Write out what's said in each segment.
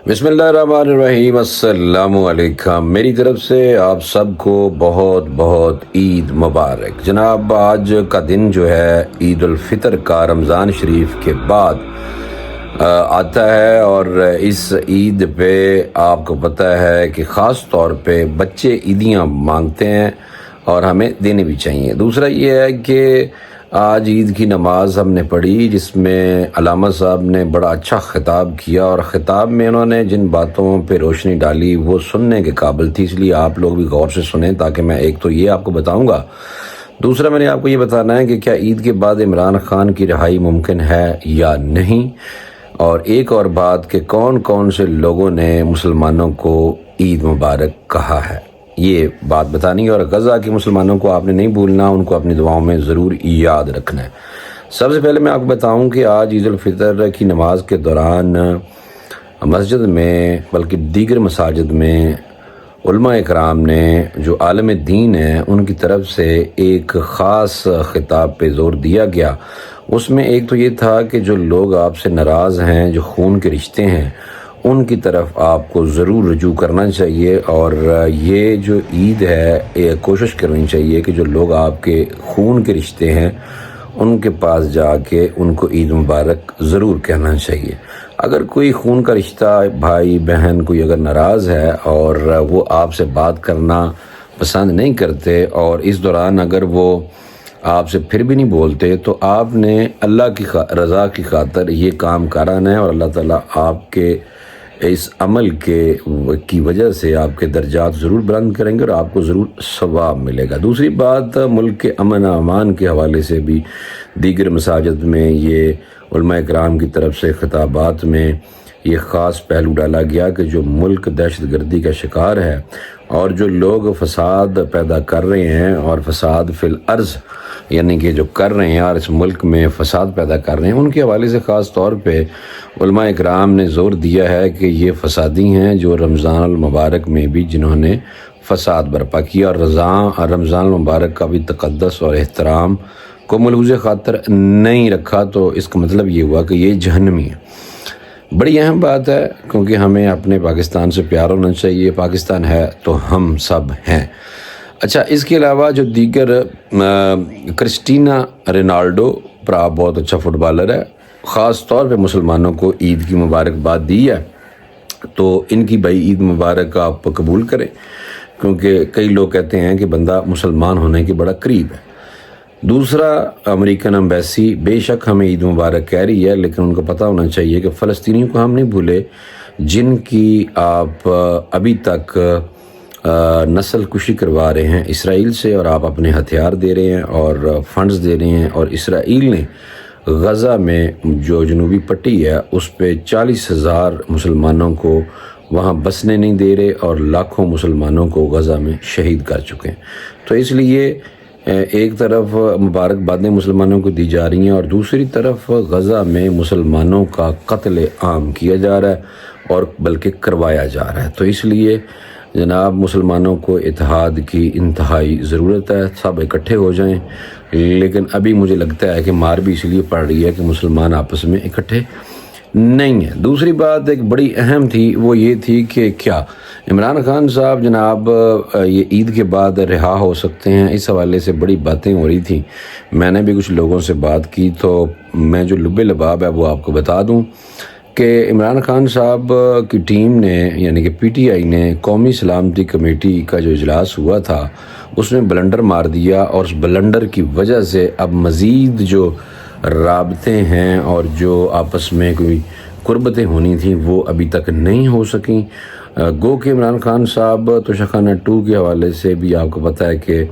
بسم اللہ الرحمن الرحیم، السلام علیکم۔ میری طرف سے آپ سب کو بہت بہت عید مبارک۔ جناب، آج کا دن جو ہے عید الفطر کا رمضان شریف کے بعد آتا ہے، اور اس عید پہ آپ کو پتہ ہے کہ خاص طور پہ بچے عیدیاں مانگتے ہیں اور ہمیں دینی بھی چاہیے۔ دوسرا یہ ہے کہ آج عید کی نماز ہم نے پڑھی، جس میں علامہ صاحب نے بڑا اچھا خطاب کیا، اور خطاب میں انہوں نے جن باتوں پہ روشنی ڈالی وہ سننے کے قابل تھی، اس لیے آپ لوگ بھی غور سے سنیں، تاکہ میں ایک تو یہ آپ کو بتاؤں گا، دوسرا میں نے آپ کو یہ بتانا ہے کہ کیا عید کے بعد عمران خان کی رہائی ممکن ہے یا نہیں، اور ایک اور بات کہ کون کون سے لوگوں نے مسلمانوں کو عید مبارک کہا ہے، یہ بات بتانی ہے۔ اور غزہ کے مسلمانوں کو آپ نے نہیں بھولنا، ان کو اپنی دعاؤں میں ضرور یاد رکھنا ہے۔ سب سے پہلے میں آپ کو بتاؤں کہ آج عید الفطر کی نماز کے دوران مسجد میں بلکہ دیگر مساجد میں علماء اکرام نے جو عالم دین ہیں ان کی طرف سے ایک خاص خطاب پہ زور دیا گیا۔ اس میں ایک تو یہ تھا کہ جو لوگ آپ سے ناراض ہیں، جو خون کے رشتے ہیں، ان کی طرف آپ کو ضرور رجوع کرنا چاہیے، اور یہ جو عید ہے یہ کوشش کرنی چاہیے کہ جو لوگ آپ کے خون کے رشتے ہیں ان کے پاس جا کے ان کو عید مبارک ضرور کہنا چاہیے۔ اگر کوئی خون کا رشتہ، بھائی بہن کوئی اگر ناراض ہے اور وہ آپ سے بات کرنا پسند نہیں کرتے، اور اس دوران اگر وہ آپ سے پھر بھی نہیں بولتے، تو آپ نے اللہ کی رضا کی خاطر یہ کام کرانا ہے، اور اللہ تعالیٰ آپ کے اس عمل کی وجہ سے آپ کے درجات ضرور بلند کریں گے، اور آپ کو ضرور ثواب ملے گا۔ دوسری بات، ملک کے امن و امان کے حوالے سے بھی دیگر مساجد میں یہ علماء اکرام کی طرف سے خطابات میں یہ خاص پہلو ڈالا گیا کہ جو ملک دہشت گردی کا شکار ہے، اور جو لوگ فساد پیدا کر رہے ہیں اور فساد فی الارض یعنی کہ جو کر رہے ہیں اور اس ملک میں فساد پیدا کر رہے ہیں، ان کے حوالے سے خاص طور پہ علماء اکرام نے زور دیا ہے کہ یہ فسادی ہیں جو رمضان المبارک میں بھی جنہوں نے فساد برپا کیا، اور رمضان المبارک کا بھی تقدس اور احترام کو ملحوظ خاطر نہیں رکھا، تو اس کا مطلب یہ ہوا کہ یہ جہنمی ہے۔ بڑی اہم بات ہے، کیونکہ ہمیں اپنے پاکستان سے پیار ہونا چاہیے، پاکستان ہے تو ہم سب ہیں۔ اچھا، اس کے علاوہ جو دیگر کرسٹینا رونالڈو بہت اچھا فٹ بالر ہے، خاص طور پہ مسلمانوں کو عید کی مبارکباد دی ہے، تو ان کی بھائی عید مبارک آپ قبول کریں، کیونکہ کئی لوگ کہتے ہیں کہ بندہ مسلمان ہونے کے بڑا قریب ہے۔ دوسرا، امریکن ایمبیسی بے شک ہمیں عید مبارک کہہ رہی ہے، لیکن ان کو پتہ ہونا چاہیے کہ فلسطینیوں کو ہم نہیں بھولے، جن کی آپ ابھی تک نسل کشی کروا رہے ہیں اسرائیل سے، اور آپ اپنے ہتھیار دے رہے ہیں اور فنڈز دے رہے ہیں، اور اسرائیل نے غزہ میں جو جنوبی پٹی ہے اس پہ 40,000 مسلمانوں کو وہاں بسنے نہیں دے رہے، اور لاکھوں مسلمانوں کو غزہ میں شہید کر چکے ہیں۔ تو اس لیے ایک طرف مبارکبادیں مسلمانوں کو دی جا رہی ہیں، اور دوسری طرف غزہ میں مسلمانوں کا قتل عام کیا جا رہا ہے، اور بلکہ کروایا جا رہا ہے۔ تو اس لیے جناب، مسلمانوں کو اتحاد کی انتہائی ضرورت ہے، سب اکٹھے ہو جائیں، لیکن ابھی مجھے لگتا ہے کہ مار بھی اس لیے پڑ رہی ہے کہ مسلمان آپس میں اکٹھے نہیں ہیں۔ دوسری بات ایک بڑی اہم تھی، وہ یہ تھی کہ کیا عمران خان صاحب جناب یہ عید کے بعد رہا ہو سکتے ہیں؟ اس حوالے سے بڑی باتیں ہو رہی تھیں، میں نے بھی کچھ لوگوں سے بات کی، تو میں جو لب لباب ہے وہ آپ کو بتا دوں کہ عمران خان صاحب کی ٹیم نے یعنی کہ پی ٹی آئی نے قومی سلامتی کمیٹی کا جو اجلاس ہوا تھا اس میں بلنڈر مار دیا، اور اس بلنڈر کی وجہ سے اب مزید جو رابطے ہیں اور جو آپس میں کوئی قربتیں ہونی تھیں وہ ابھی تک نہیں ہو سکیں۔ گو کہ عمران خان صاحب توشخانہ 2 کے حوالے سے بھی آپ کو پتہ ہے کہ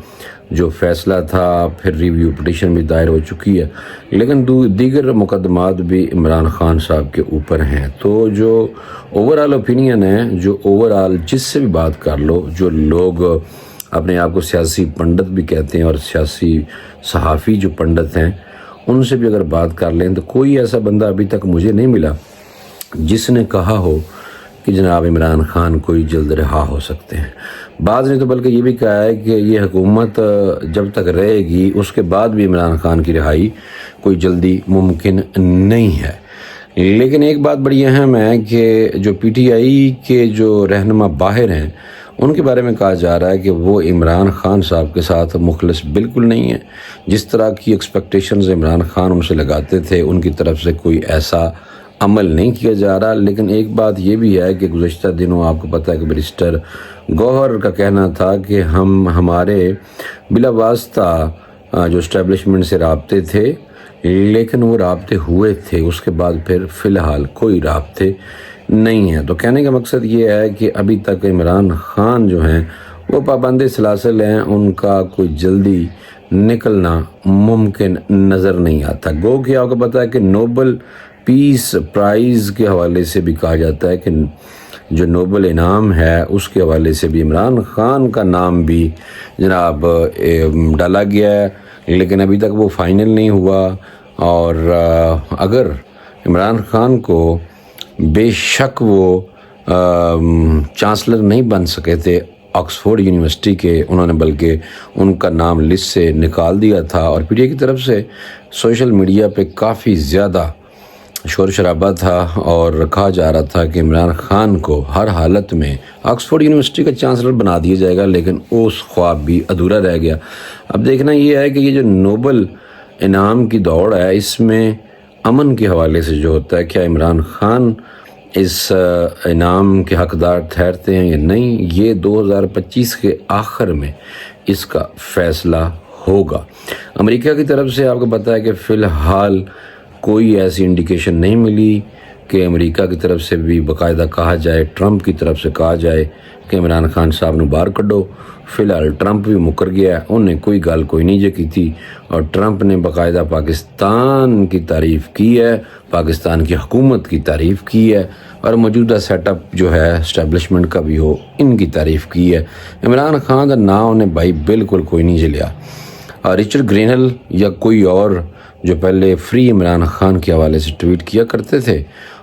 جو فیصلہ تھا، پھر ریویو پٹیشن بھی دائر ہو چکی ہے، لیکن دیگر مقدمات بھی عمران خان صاحب کے اوپر ہیں۔ تو جو اوورآل اوپینین ہے، جو اوورآل جس سے بھی بات کر لو، جو لوگ اپنے آپ کو سیاسی پنڈت بھی کہتے ہیں اور سیاسی صحافی جو پنڈت ہیں، ان سے بھی اگر بات کر لیں تو کوئی ایسا بندہ ابھی تک مجھے نہیں ملا جس نے کہا ہو کہ جناب عمران خان کوئی جلد رہا ہو سکتے ہیں۔ بعض نے تو بلکہ یہ بھی کہا ہے کہ یہ حکومت جب تک رہے گی اس کے بعد بھی عمران خان کی رہائی کوئی جلدی ممکن نہیں ہے۔ لیکن ایک بات بڑی اہم ہے کہ جو پی ٹی آئی کے جو رہنما باہر ہیں ان کے بارے میں کہا جا رہا ہے کہ وہ عمران خان صاحب کے ساتھ مخلص بالکل نہیں ہیں. جس طرح کی ایکسپیکٹیشنز عمران خان ان سے لگاتے تھے ان کی طرف سے کوئی ایسا عمل نہیں کیا جا رہا. لیکن ایک بات یہ بھی ہے کہ گزشتہ دنوں آپ کو پتہ ہے کہ بیرسٹر گوہر کا کہنا تھا کہ ہمارے بلا واسطہ جو اسٹیبلشمنٹ سے رابطے تھے لیکن وہ رابطے ہوئے تھے، اس کے بعد پھر فی الحال کوئی رابطے نہیں ہیں. تو کہنے کا مقصد یہ ہے کہ ابھی تک عمران خان جو ہیں وہ پابند سلاسل ہیں، ان کا کوئی جلدی نکلنا ممکن نظر نہیں آتا. گو کہ آپ کو پتہ ہے کہ نوبل پیس پرائز کے حوالے سے بھی کہا جاتا ہے کہ جو نوبل انعام ہے اس کے حوالے سے بھی عمران خان کا نام بھی جناب ڈالا گیا ہے، لیکن ابھی تک وہ فائنل نہیں ہوا. اور اگر عمران خان کو بے شک وہ چانسلر نہیں بن سکے تھے آکسفورڈ یونیورسٹی کے، انہوں نے بلکہ ان کا نام لسٹ سے نکال دیا تھا. اور پی ٹی آئی کی طرف سے سوشل میڈیا پہ کافی زیادہ شور شرابہ تھا اور کہا جا رہا تھا کہ عمران خان کو ہر حالت میں آکسفورڈ یونیورسٹی کا چانسلر بنا دیا جائے گا، لیکن اس خواب بھی ادھورا رہ گیا. اب دیکھنا یہ ہے کہ یہ جو نوبل انعام کی دوڑ ہے اس میں امن کے حوالے سے جو ہوتا ہے، کیا عمران خان اس انعام کے حقدار ٹھہرتے ہیں یا نہیں، یہ 2025 کے آخر میں اس کا فیصلہ ہوگا. امریکہ کی طرف سے آپ کو پتہ ہے کہ فی الحال کوئی ایسی انڈیکیشن نہیں ملی کہ امریکہ کی طرف سے بھی باقاعدہ کہا جائے، ٹرمپ کی طرف سے کہا جائے کہ عمران خان صاحب نے باہر کڈو. فی الحال ٹرمپ بھی مکر گیا ہے، انہوں نے کوئی گل کوئی نہیں جے کی تھی، اور ٹرمپ نے باقاعدہ پاکستان کی تعریف کی ہے، پاکستان کی حکومت کی تعریف کی ہے، اور موجودہ سیٹ اپ جو ہے اسٹیبلشمنٹ کا بھی ہو ان کی تعریف کی ہے. عمران خان کا نام انہیں بھائی بالکل کوئی نہیں جلیا. رچرڈ گرینل یا کوئی اور جو پہلے فری عمران خان کے حوالے سے ٹویٹ کیا کرتے تھے،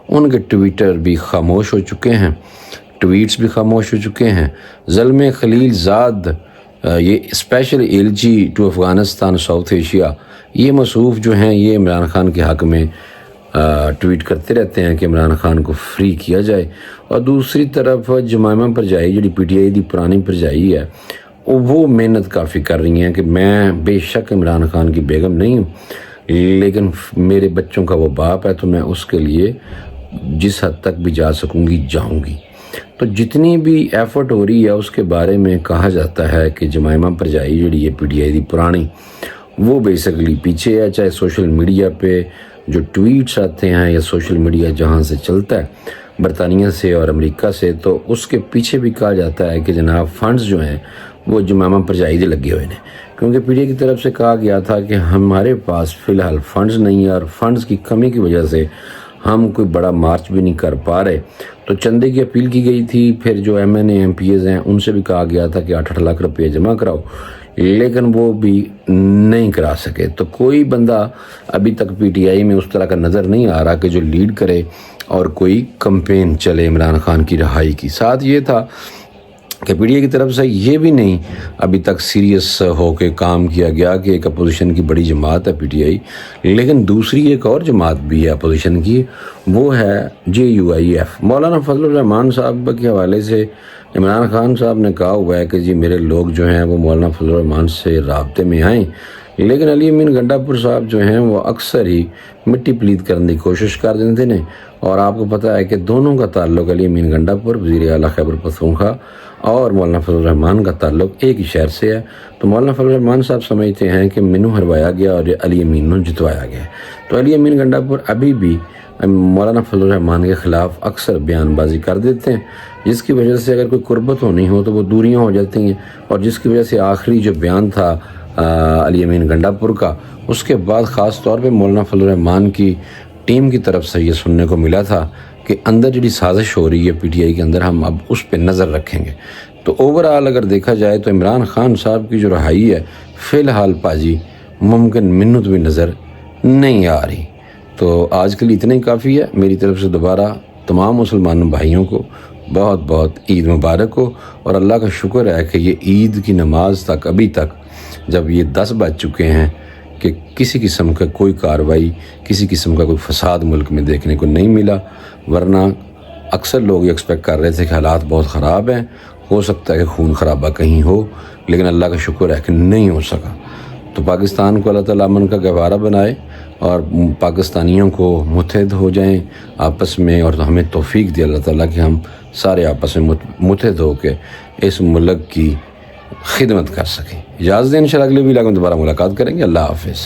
ان کے ٹویٹر بھی خاموش ہو چکے ہیں، ٹویٹس بھی خاموش ہو چکے ہیں. زلمے خلیل زاد یہ special L G to Afghanistan South Asia, یہ مصروف جو ہیں یہ عمران خان کے حق میں ٹویٹ کرتے رہتے ہیں کہ عمران خان کو فری کیا جائے. اور دوسری طرف جمائمہ پرجائی جڑی پی ٹی آئی دی پرانی پرجائی ہے، وہ محنت کافی کر رہی ہیں کہ میں بے شک عمران خان کی بیگم نہیں ہوں لیکن میرے بچوں کا وہ باپ ہے، تو میں اس کے لیے جس حد تک بھی جا سکوں گی جاؤں گی. تو جتنی بھی ایفرٹ ہو رہی ہے اس کے بارے میں کہا جاتا ہے کہ جمائمہ پرجائی جڑی ہے پی ٹی آئی دی پرانی، وہ بیسکلی پیچھے ہے. چاہے سوشل میڈیا پہ جو ٹویٹس آتے ہیں یا سوشل میڈیا جہاں سے چلتا ہے برطانیہ سے اور امریکہ سے، تو اس کے پیچھے بھی کہا جاتا ہے کہ جناب فنڈز جو ہیں وہ جمائمہ پرجائی دے لگے ہوئے ہیں، کیونکہ پی ٹی آئی کی طرف سے کہا گیا تھا کہ ہمارے پاس فی الحال فنڈز نہیں ہے، اور فنڈز کی کمی کی وجہ سے ہم کوئی بڑا مارچ بھی نہیں کر پا رہے. تو چندے کی اپیل کی گئی تھی، پھر جو M N A M P As ہیں ان سے بھی کہا گیا تھا کہ 8 لاکھ روپے جمع کراؤ، لیکن وہ بھی نہیں کرا سکے. تو کوئی بندہ ابھی تک پی ٹی آئی میں اس طرح کا نظر نہیں آ رہا کہ جو لیڈ کرے اور کوئی کمپین چلے عمران خان کی رہائی کی. ساتھ یہ تھا کہ پی ٹی آئی کی طرف سے یہ بھی نہیں ابھی تک سیریس ہو کے کام کیا گیا کہ ایک اپوزیشن کی بڑی جماعت ہے پی ٹی آئی، لیکن دوسری ایک اور جماعت بھی ہے اپوزیشن کی، وہ ہے JUIF. مولانا فضل الرحمان صاحب کے حوالے سے عمران خان صاحب نے کہا ہوا ہے کہ جی میرے لوگ جو ہیں وہ مولانا فضل الرحمان سے رابطے میں آئیں، لیکن علی امین گنڈا پور صاحب جو ہیں وہ اکثر ہی مٹی پلید کرنے کی کوشش کر دیتے ہیں. اور آپ کو پتہ ہے کہ دونوں کا تعلق علی امین گنڈا پور وزیر اعلیٰ خیبر پختونخوا اور مولانا فضل الرحمان کا تعلق ایک ہی شہر سے ہے. تو مولانا فضل الرحمان صاحب سمجھتے ہیں کہ منو ہروایا گیا اور علی امین نو جتوایا گیا. تو علی امین گنڈا پور ابھی بھی مولانا فضل الرحمان کے خلاف اکثر بیان بازی کر دیتے ہیں، جس کی وجہ سے اگر کوئی قربت ہونی ہو تو وہ دوریاں ہو جاتی ہیں. اور جس کی وجہ سے آخری جو بیان تھا علی امین گنڈا پور کا، اس کے بعد خاص طور پہ مولانا فضل الرحمان کی ٹیم کی طرف سے یہ سننے کو ملا تھا کہ اندر جڑی سازش ہو رہی ہے پی ٹی آئی کے اندر، ہم اب اس پہ نظر رکھیں گے. تو اوورآل اگر دیکھا جائے تو عمران خان صاحب کی جو رہائی ہے فی الحال پاجی ممکن منت بھی نظر نہیں آ رہی. تو آج کے لیے اتنا ہی کافی ہے. میری طرف سے دوبارہ تمام مسلمان بھائیوں کو بہت بہت عید مبارک ہو، اور اللہ کا شکر ہے کہ یہ عید کی نماز تک ابھی تک جب یہ 10 بج چکے ہیں کہ کسی قسم کا کوئی کارروائی، کسی قسم کا کوئی فساد ملک میں دیکھنے کو نہیں ملا، ورنہ اکثر لوگ یہ ایکسپیکٹ کر رہے تھے کہ حالات بہت خراب ہیں، ہو سکتا ہے کہ خون خرابہ کہیں ہو، لیکن اللہ کا شکر ہے کہ نہیں ہو سکا۔ تو پاکستان کو اللہ تعالیٰ امن کا گہوارہ بنائے اور پاکستانیوں کو متحد ہو جائیں آپس میں، اور ہمیں توفیق دے اللہ تعالیٰ کہ ہم سارے آپس میں متحد ہو کے اس ملک کی خدمت کر سکیں۔ اجازت دیں، انشاءاللہ اگلے ویلاگ میں دوبارہ ملاقات کریں گے۔ اللہ حافظ۔